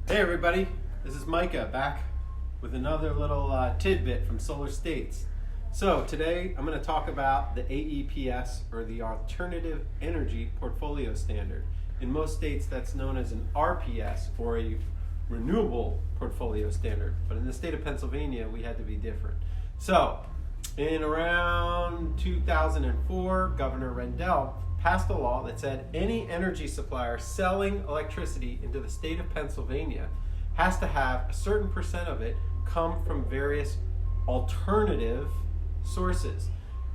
Hey everybody, this is Micah back with another little tidbit from Solar States. So today I'm going to talk about the AEPS, or the Alternative Energy Portfolio Standard. In most states that's known as an RPS, or a Renewable Portfolio Standard, but in the state of Pennsylvania we had to be different. So in around 2004, Governor Rendell passed a law that said any energy supplier selling electricity into the state of Pennsylvania has to have a certain percent of it come from various alternative sources.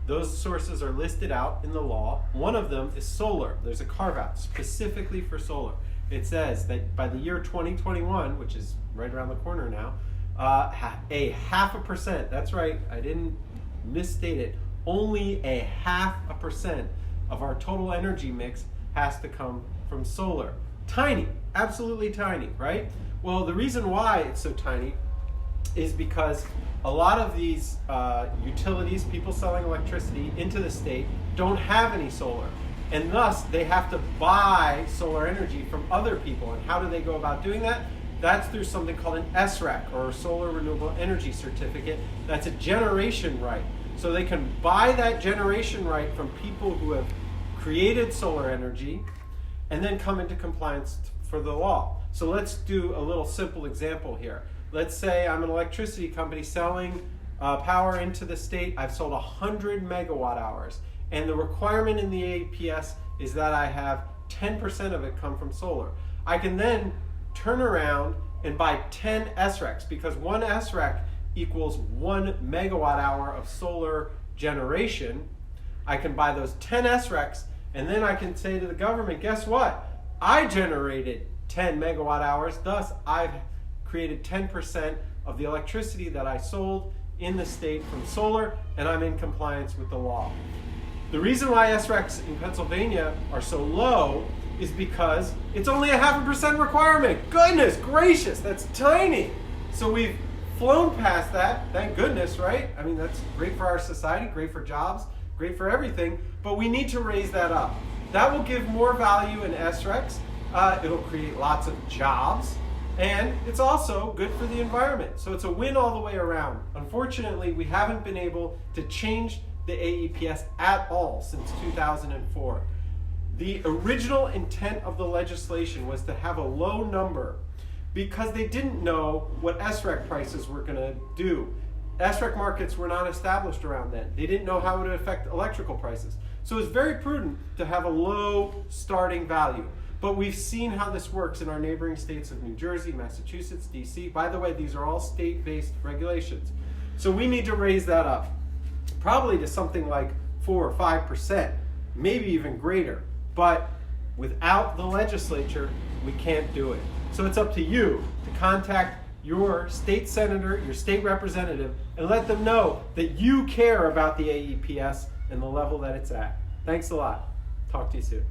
Those sources are listed out in the law. One of them is solar. There's a carve out specifically for solar. It says that by the year 2021, which is right around the corner now, a 0.5%, that's right, I didn't misstate it, only a 0.5% of our total energy mix has to come from solar. Tiny, absolutely tiny, right? Well, the reason why it's so tiny is because a lot of these utilities, people selling electricity into the state, don't have any solar. And thus, they have to buy solar energy from other people. And how do they go about doing that? That's through something called an SREC, or a Solar Renewable Energy Certificate. That's a generation right. So they can buy that generation right from people who have created solar energy and then come into compliance for the law. So let's do a little simple example here. Let's say I'm an electricity company selling power into the state. I've sold 100 megawatt hours, and the requirement in the AEPS is that I have 10% of it come from solar. I can then turn around and buy 10 SRECs, because one SREC equals 1 megawatt hour of solar generation. I can buy those 10 SRECs, and then I can say to the government, guess what? I generated 10 megawatt hours, thus I've created 10% of the electricity that I sold in the state from solar, and I'm in compliance with the law. The reason why SRECs in Pennsylvania are so low is because it's only a 0.5% requirement. Goodness gracious, that's tiny. So we've flown past that, thank goodness, right? I mean, that's great for our society, great for jobs, great for everything, but we need to raise that up. That will give more value in SRECs. It'll create lots of jobs, and it's also good for the environment. So it's a win all the way around. Unfortunately, we haven't been able to change the AEPS at all since 2004. The original intent of the legislation was to have a low number because they didn't know what SREC prices were going to do. SREC markets were not established around then. They didn't know how it would affect electrical prices. So it's very prudent to have a low starting value. But we've seen how this works in our neighboring states of New Jersey, Massachusetts, DC. By the way, these are all state-based regulations. So we need to raise that up, probably to something like 4 or 5%, maybe even greater. But without the legislature, we can't do it. So it's up to you to contact your state senator, your state representative, and let them know that you care about the AEPS and the level that it's at. Thanks a lot. Talk to you soon.